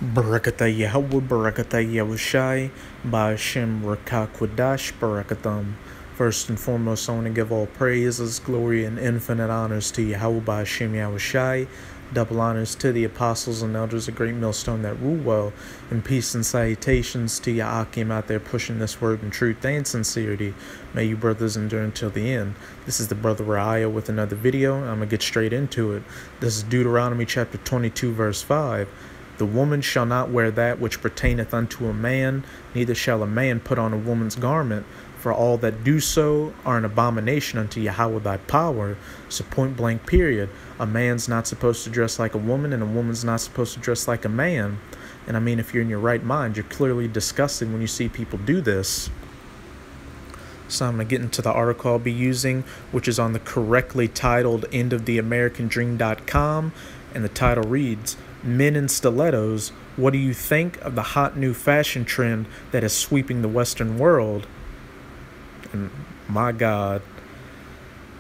Barakata Yahweh, Barakata Yahushai, Ba'ashem Rakakwadash, Barakatham. First and foremost, I want to give all praises, glory, and infinite honors to Yahweh, Ba'ashem Yahushai. Double honors to the apostles and elders of Great Millstone that rule well, and peace and salutations to Ya'akim out there pushing this word in truth and sincerity. May you brothers endure until the end. This is the brother Raya with another video. I'm going to get straight into it. This is Deuteronomy chapter 22 verse 5. The woman shall not wear that which pertaineth unto a man, neither shall a man put on a woman's garment, for all that do so are an abomination unto Yahweh thy power. So point blank period. A man's not supposed to dress like a woman, and a woman's not supposed to dress like a man. And I mean, if you're in your right mind, you're clearly disgusted when you see people do this. So I'm going to get into the article I'll be using, which is on the correctly titled endoftheamericandream.com, and the title reads, Men in Stilettos, what do you think of the hot new fashion trend that is sweeping the Western world? And my God,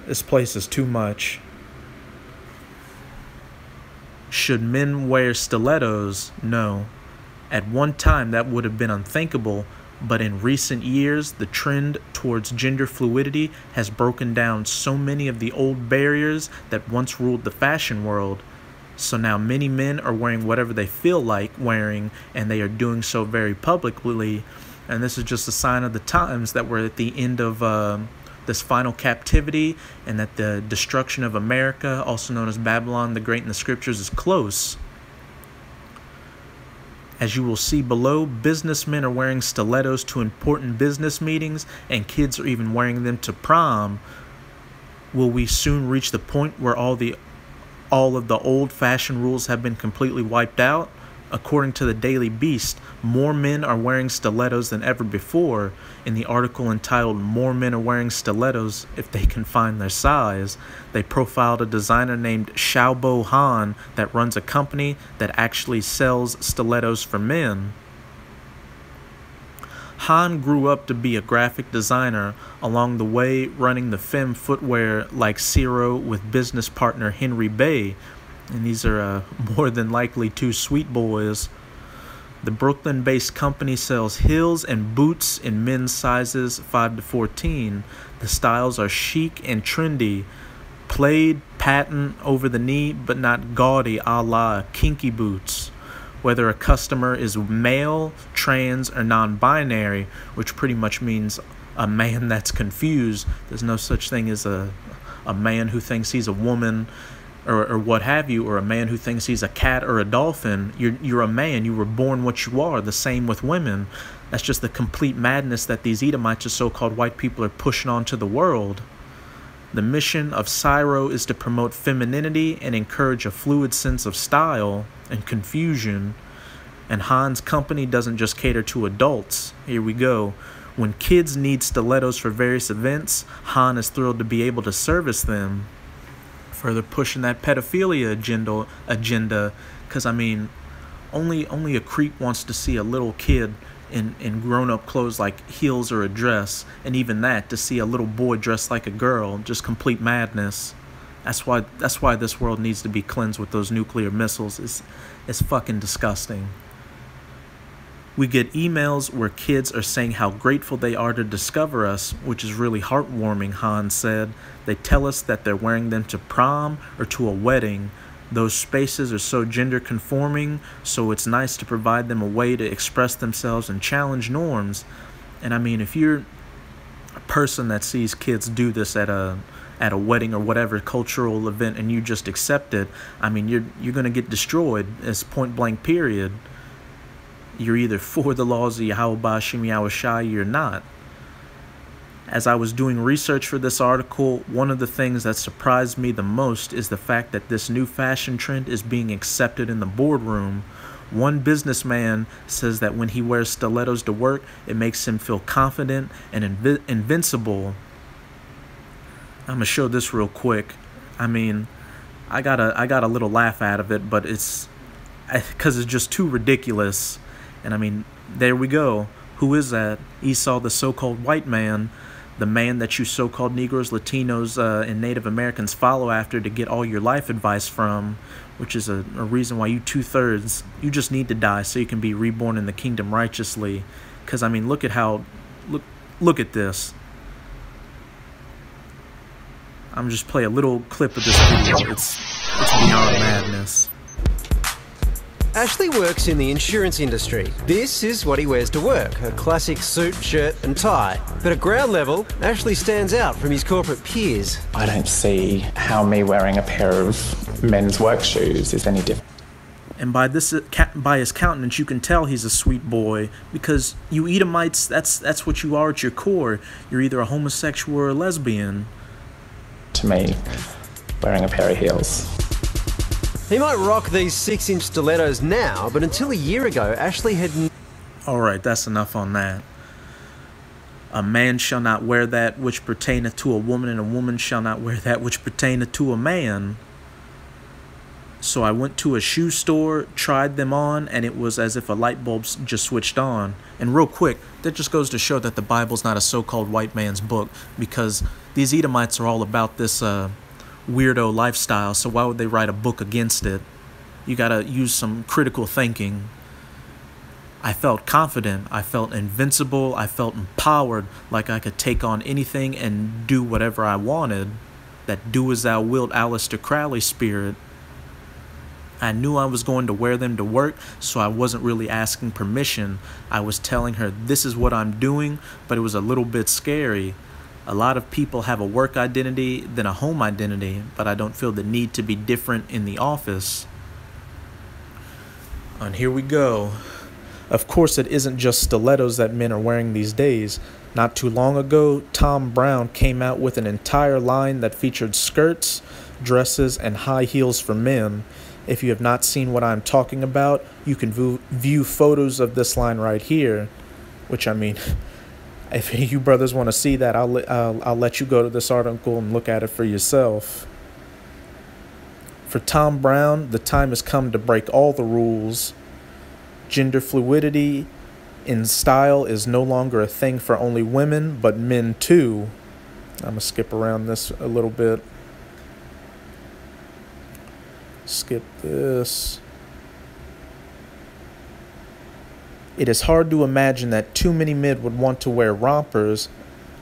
this place is too much. Should men wear stilettos? No. At one time that would have been unthinkable, but in recent years the trend towards gender fluidity has broken down so many of the old barriers that once ruled the fashion world. So now many men are wearing whatever they feel like wearing, and they are doing so very publicly. And this is just a sign of the times that we're at the end of this final captivity, and that the destruction of America, also known as Babylon the Great in the scriptures, is close. As you will see below, businessmen are wearing stilettos to important business meetings, and kids are even wearing them to prom. Will we soon reach the point where all of the old-fashioned rules have been completely wiped out? According to the Daily Beast, more men are wearing stilettos than ever before. In the article entitled More Men Are Wearing Stilettos If They Can Find Their Size, they profiled a designer named Xiaobo Han that runs a company that actually sells stilettos for men. Han grew up to be a graphic designer, along the way running the femme footwear like Ciro with business partner Henry Bay, and these are more than likely two sweet boys. The Brooklyn-based company sells heels and boots in men's sizes 5 to 14. The styles are chic and trendy, plaid, patent, over the knee, but not gaudy a la kinky boots. Whether a customer is male, trans, or non-binary, which pretty much means a man that's confused. There's no such thing as a man who thinks he's a woman or what have you, or a man who thinks he's a cat or a dolphin. You're a man. You were born what you are. The same with women. That's just the complete madness that these Edomites, or so-called white people, are pushing onto the world. The mission of Ciro is to promote femininity and encourage a fluid sense of style and confusion. And Han's company doesn't just cater to adults. Here we go. When kids need stilettos for various events, Han is thrilled to be able to service them. Further pushing that pedophilia agenda, because I mean, only a creep wants to see a little kid in grown-up clothes like heels or a dress, and even that, to see a little boy dressed like a girl. Just complete madness. That's why this world needs to be cleansed with those nuclear missiles. It's fucking disgusting. We get emails where kids are saying how grateful they are to discover us, which is really heartwarming, Han said. They tell us that they're wearing them to prom or to a wedding. Those spaces are so gender conforming, so it's nice to provide them a way to express themselves and challenge norms. And I mean, if you're a person that sees kids do this at a wedding or whatever cultural event, and you just accept it, I mean, you're going to get destroyed. It's point blank period. You're either for the laws of Yahweh Ba'ashem Yahushai or you're not. As I was doing research for this article, one of the things that surprised me the most is the fact that this new fashion trend is being accepted in the boardroom. One businessman says that when he wears stilettos to work, it makes him feel confident and invincible. I'm gonna show this real quick. I mean, I got a little laugh out of it, but it's just too ridiculous. And I mean, there we go. Who is that? Esau, the so-called white man. the man that you so-called Negroes, Latinos, and Native Americans follow after to get all your life advice from, which is a reason why you 2/3, you just need to die so you can be reborn in the kingdom righteously. Because, I mean, look at look at this. I'm just play a little clip of this video. It's beyond madness. Ashley works in the insurance industry. This is what he wears to work, a classic suit, shirt and tie. But at ground level, Ashley stands out from his corporate peers. I don't see how me wearing a pair of men's work shoes is any different. And by his countenance, you can tell he's a sweet boy, because you Edomites, that's what you are at your core. You're either a homosexual or a lesbian. To me, wearing a pair of heels. He might rock these 6-inch stilettos now, but until a year ago, Ashley had... Alright, that's enough on that. A man shall not wear that which pertaineth to a woman, and a woman shall not wear that which pertaineth to a man. So I went to a shoe store, tried them on, and it was as if a light bulb just switched on. And real quick, that just goes to show that the Bible's not a so-called white man's book, because these Edomites are all about this weirdo lifestyle, so why would they write a book against it? You gotta use some critical thinking. I felt confident, I felt invincible, I felt empowered, like I could take on anything and do whatever I wanted. That do as thou wilt Aleister Crowley spirit. I knew I was going to wear them to work, so I wasn't really asking permission. I was telling her this is what I'm doing, but it was a little bit scary. A lot of people have a work identity than a home identity, but I don't feel the need to be different in the office. And here we go. Of course, it isn't just stilettos that men are wearing these days. Not too long ago, Tom Brown came out with an entire line that featured skirts, dresses, and high heels for men. If you have not seen what I'm talking about, you can view photos of this line right here, which, I mean... If you brothers want to see that, I'll let you go to this article and look at it for yourself. For Tom Brown, the time has come to break all the rules. Gender fluidity in style is no longer a thing for only women, but men too. I'm going to skip around this a little bit. Skip this. It is hard to imagine that too many men would want to wear rompers,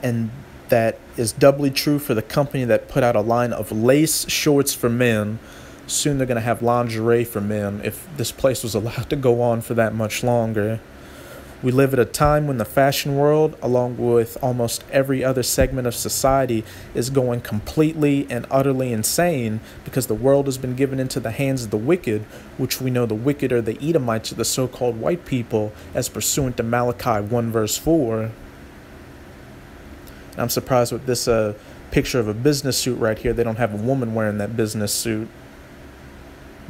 and that is doubly true for the company that put out a line of lace shorts for men. Soon they're going to have lingerie for men if this place was allowed to go on for that much longer. We live at a time when the fashion world, along with almost every other segment of society, is going completely and utterly insane because the world has been given into the hands of the wicked, which we know the wicked are the Edomites, or the so-called white people, as pursuant to Malachi 1 verse 4. I'm surprised with this picture of a business suit right here, they don't have a woman wearing that business suit.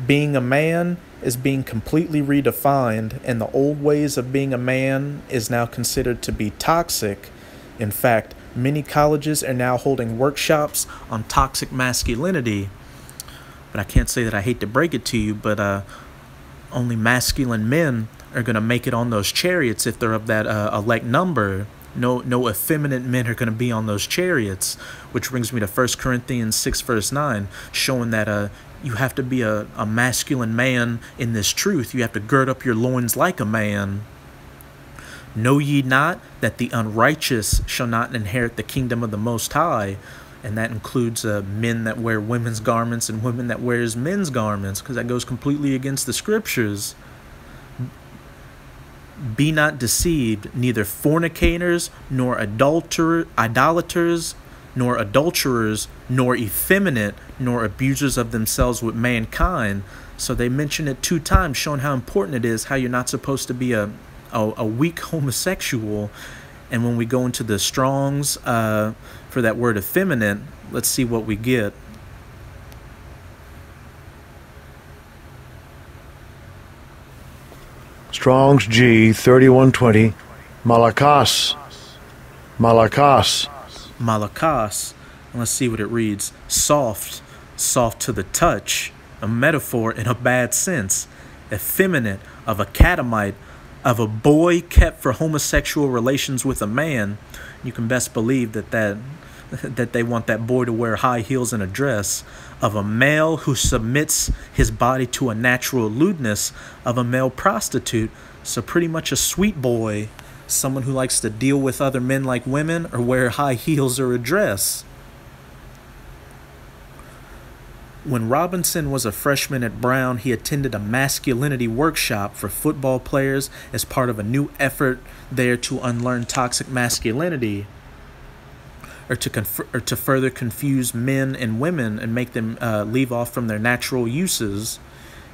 Being a man is being completely redefined, and the old ways of being a man is now considered to be toxic. In fact, many colleges are now holding workshops on toxic masculinity. But I can't say that I hate to break it to you, but only masculine men are going to make it on those chariots if they're of that elect number. No effeminate men are going to be on those chariots, which brings me to 1 Corinthians 6 verse 9, showing that you have to be a masculine man in this truth. You have to gird up your loins like a man. Know ye not that the unrighteous shall not inherit the kingdom of the Most High? And that includes men that wear women's garments and women that wears men's garments, because that goes completely against the scriptures. Be not deceived, neither fornicators, nor idolaters, nor adulterers, nor effeminate, nor abusers of themselves with mankind. So they mention it 2 times, showing how important it is, how you're not supposed to be a weak homosexual. And when we go into the Strongs for that word effeminate, let's see what we get. Strong's G 3120, Malakas. Malakas. And let's see what it reads. Soft to the touch, a metaphor in a bad sense. Effeminate, of a catamite, of a boy kept for homosexual relations with a man, you can best believe that they want that boy to wear high heels and a dress, of a male who submits his body to a natural lewdness of a male prostitute. So pretty much a sweet boy, someone who likes to deal with other men like women or wear high heels or a dress. When Robinson was a freshman at Brown, he attended a masculinity workshop for football players as part of a new effort there to unlearn toxic masculinity, or to further confuse men and women and make them leave off from their natural uses.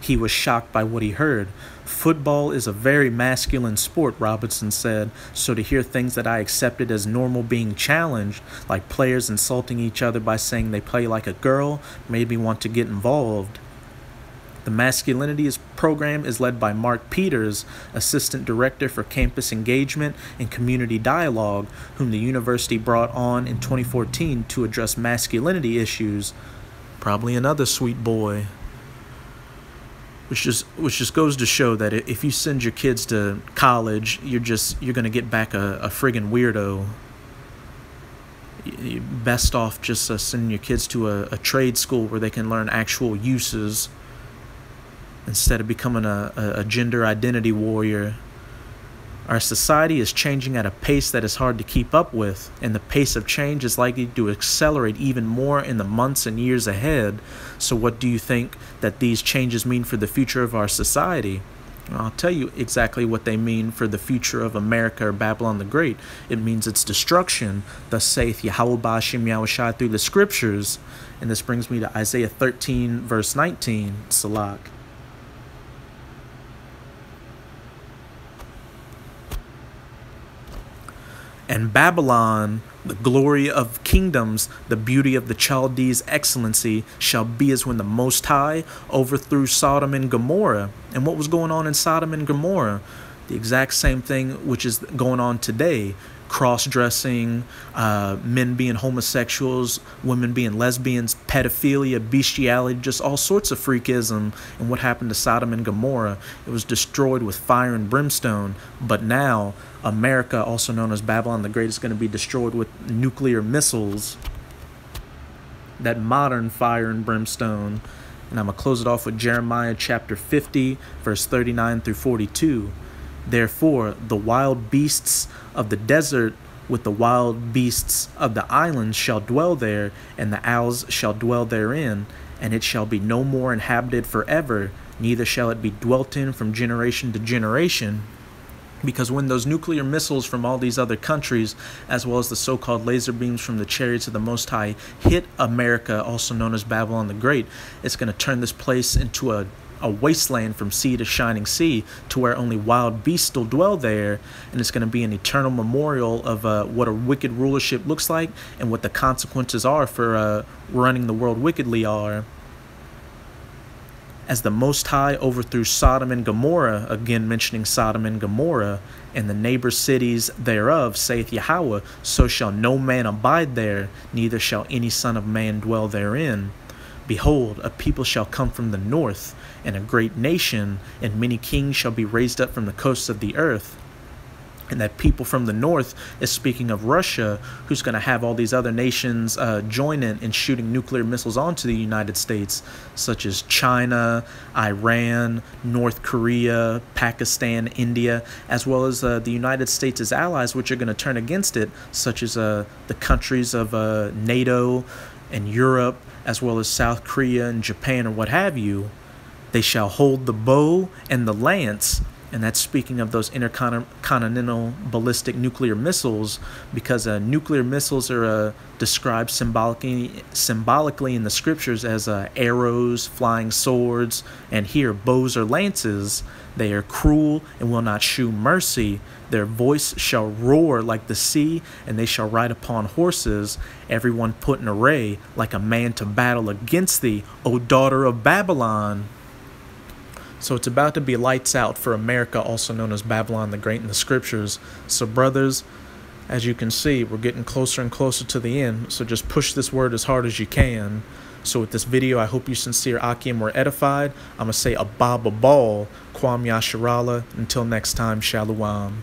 He was shocked by what he heard. Football is a very masculine sport, Robinson said, so to hear things that I accepted as normal being challenged, like players insulting each other by saying they play like a girl, made me want to get involved. The Masculinity program is led by Mark Peters, Assistant Director for Campus Engagement and Community Dialogue, whom the university brought on in 2014 to address masculinity issues. Probably another sweet boy. Which just goes to show that if you send your kids to college, you're gonna get back a friggin' weirdo. You're best off just sending your kids to a trade school where they can learn actual uses instead of becoming a gender identity warrior. Our society is changing at a pace that is hard to keep up with, and the pace of change is likely to accelerate even more in the months and years ahead. So what do you think that these changes mean for the future of our society? I'll tell you exactly what they mean for the future of America or Babylon the Great. It means its destruction. Thus saith Yahweh Ba'ashem Yahushua through the scriptures. And this brings me to Isaiah 13, verse 19, Salak. And Babylon, the glory of kingdoms, the beauty of the Chaldees' excellency, shall be as when the Most High overthrew Sodom and Gomorrah. And what was going on in Sodom and Gomorrah? The exact same thing which is going on today. Cross-dressing, men being homosexuals, women being lesbians, pedophilia, bestiality, just all sorts of freakism. And what happened to Sodom and Gomorrah? It was destroyed with fire and brimstone. But now, America, also known as Babylon the Great, is going to be destroyed with nuclear missiles. That modern fire and brimstone. And I'm going to close it off with Jeremiah chapter 50, verse 39 through 42. Therefore, the wild beasts of the desert with the wild beasts of the islands shall dwell there, and the owls shall dwell therein, and it shall be no more inhabited forever, neither shall it be dwelt in from generation to generation. Because when those nuclear missiles from all these other countries, as well as the so-called laser beams from the chariots of the Most High, hit America, also known as Babylon the Great, it's going to turn this place into a wasteland from sea to shining sea, to where only wild beasts will dwell there, and it's going to be an eternal memorial of what a wicked rulership looks like and what the consequences are for running the world wickedly are. As the Most High overthrew Sodom and Gomorrah, again mentioning Sodom and Gomorrah, and the neighbor cities thereof, saith Yahweh, so shall no man abide there, neither shall any son of man dwell therein. Behold, a people shall come from the north, and a great nation, and many kings shall be raised up from the coasts of the earth. And that people from the north is speaking of Russia, who's going to have all these other nations join in shooting nuclear missiles onto the United States, such as China, Iran, North Korea, Pakistan, India, as well as the United States' allies, which are going to turn against it, such as the countries of NATO and Europe, as well as South Korea and Japan, or what have you. They shall hold the bow and the lance, and that's speaking of those intercontinental ballistic nuclear missiles, because nuclear missiles are described symbolically in the scriptures as arrows, flying swords, and here bows or lances. They are cruel and will not shew mercy. Their voice shall roar like the sea, and they shall ride upon horses, everyone put in array like a man to battle against thee, O daughter of Babylon. So it's about to be lights out for America, also known as Babylon the Great in the scriptures. So brothers, as you can see, we're getting closer and closer to the end. So just push this word as hard as you can. So with this video, I hope you sincere Akim were edified. I'm going to say a bob a ball, Kwam Yasharala. Until next time, Shalom.